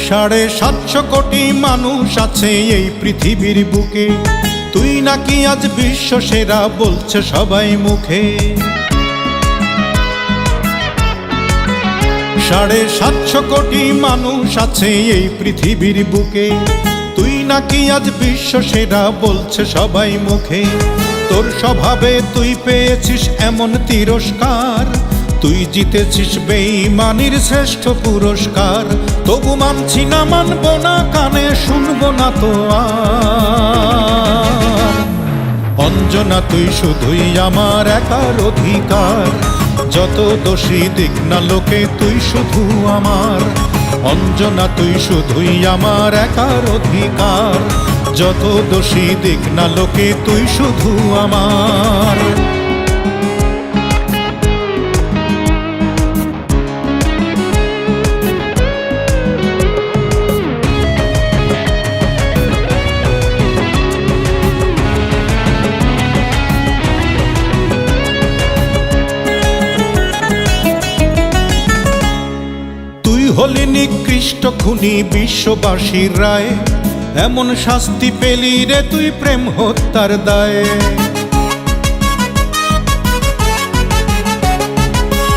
750 কোটি মানুষ আছে এই পৃথিবীর বুকে, তুই নাকি আজ বিশ্ব সেরা বলছে সবাই মুখে। 750 কোটি মানুষ আছে এই পৃথিবীর বুকে, তুই নাকি আজ বিশ্ব সেরা বলছে সবাই মুখে। তোর স্বভাবে তুই পেয়েছিস এমন তিরস্কার, তুই জিতেছিস বেঈমানির শ্রেষ্ঠ পুরস্কার। তবু মানছি না, মানব না, কানে শুনবো না তো আর। অঞ্জনা তুই শুধুই আমার একার অধিকার, যত দোষী দিক না লোকে তুই শুধু আমার। অঞ্জনা তুই শুধুই আমার একার অধিকার, যত দোষী দিক না লোকে তুই শুধু আমার। হলি নিকৃষ্ট খুনি বিশ্ববাসীর রায়, এমন শাস্তি পেলি রে তুই প্রেম হত্যার দায়ে।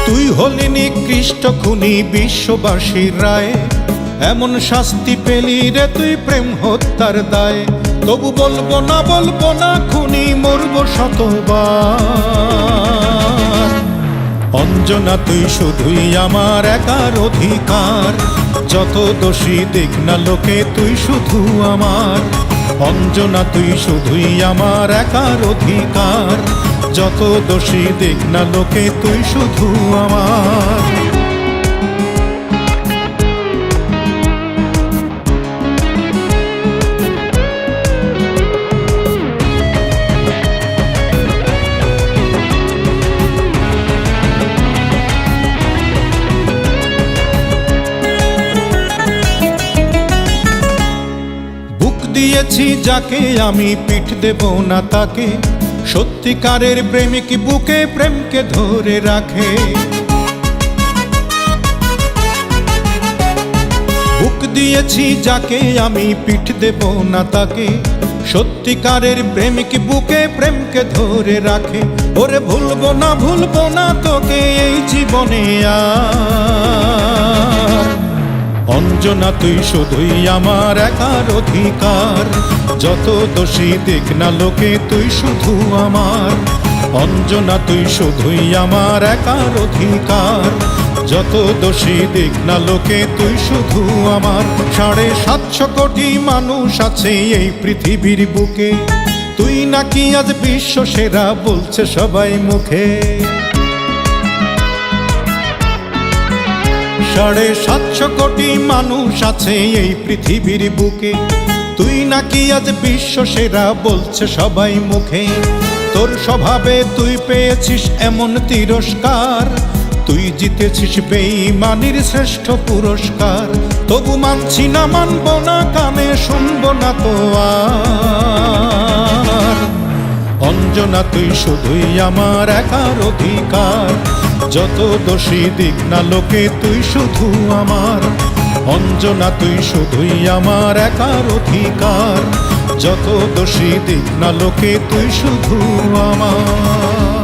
তুই হলি নিকৃষ্ট খুনি বিশ্ববাসীর রায়, এমন শাস্তি পেলি রে তুই প্রেম হত্যার দায়ে। তবু বলবো না খুনি মরব শতবার। অঞ্জনা তুই শুধুই আমার একার অধিকার, যত দোষী দিক না লোকে তুই শুধু আমার। অঞ্জনা তুই শুধুই আমার একার অধিকার, যত দোষী দিক না লোকে তুই শুধু আমার। দিয়েছি যাকে আমি পিঠ দেব না তাকে, সত্যিকারের প্রেমিক বুকে প্রেমকে ধরে রাখে। বুক দিয়েছি যাকে আমি পিঠ দেব না তাকে, সত্যিকারের প্রেমিক বুকে প্রেমকে ধরে রাখে। ওরে ভুলবো না তোকে এই জীবনে আর। অঞ্জনা তুই শুধুই আমার একার অধিকার, যত দোষী দিক না লোকে তুই শুধু আমার। অঞ্জনা তুই শুধুই আমার একার অধিকার, যত দোষী দিক না লোকে তুই শুধু আমার। 750 কোটি মানুষ আছে এই পৃথিবীর বুকে, তুই নাকি আজ বিশ্ব সেরা বলছে সবাই মুখে। 750 কোটি মানুষ আছে এই পৃথিবীর বুকে, তুই নাকি আজ বিশ্ব সেরা বলছে সবাই মুখে। তোর স্বভাবে তুই পেয়েছিস এমন তিরস্কার, তুই জিতেছিস বেঈমানির শ্রেষ্ঠ পুরস্কার। তবু মানছি না, মানব না, কানে শুনবো না তো আর। অঞ্জনা তুই শুধুই আমার একার অধিকার, যত দোষী দিক না লোকে তুই শুধু আমার। অঞ্জনা তুই শুধুই আমার একার অধিকার, যত দোষী দিক না লোকে তুই শুধু আমার।